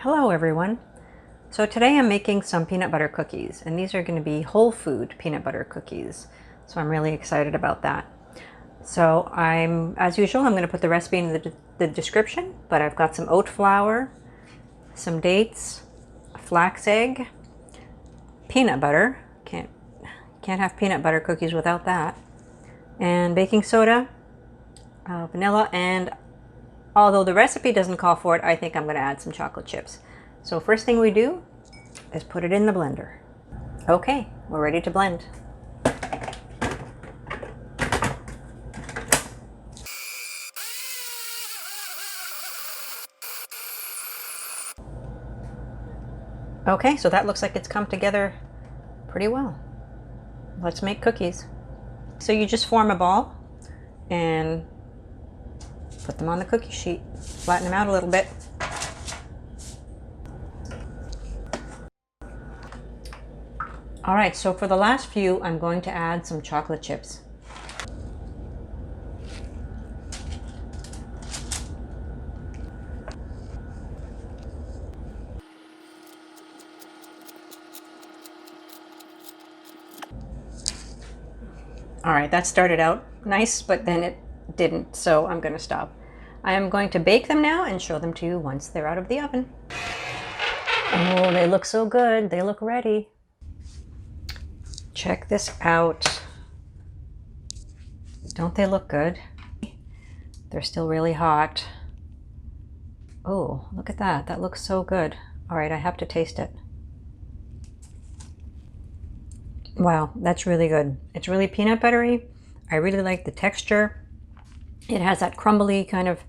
Hello everyone. So today I'm making some peanut butter cookies, and these are going to be whole food peanut butter cookies. So I'm really excited about that. So as usual, I'm going to put the recipe in the description, but I've got some oat flour, some dates, a flax egg, peanut butter. Can't have peanut butter cookies without that. And baking soda, vanilla, and although the recipe doesn't call for it, I think I'm going to add some chocolate chips. So first thing we do is put it in the blender. Okay, we're ready to blend. Okay, so that looks like it's come together pretty well. Let's make cookies. So you just form a ball and put them on the cookie sheet. Flatten them out a little bit. All right, so for the last few, I'm going to add some chocolate chips. All right, that started out nice, but then it didn't, so I'm going to stop. I am going to bake them now and show them to you once they're out of the oven. Oh, they look so good. They look ready. Check this out. Don't they look good? They're still really hot. Oh, look at that. That looks so good. All right, I have to taste it. Wow, that's really good. It's really peanut buttery. I really like the texture. It has that crumbly kind of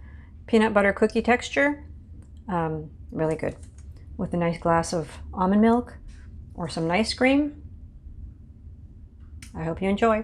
peanut butter cookie texture. Really good. With a nice glass of almond milk or some ice cream. I hope you enjoy.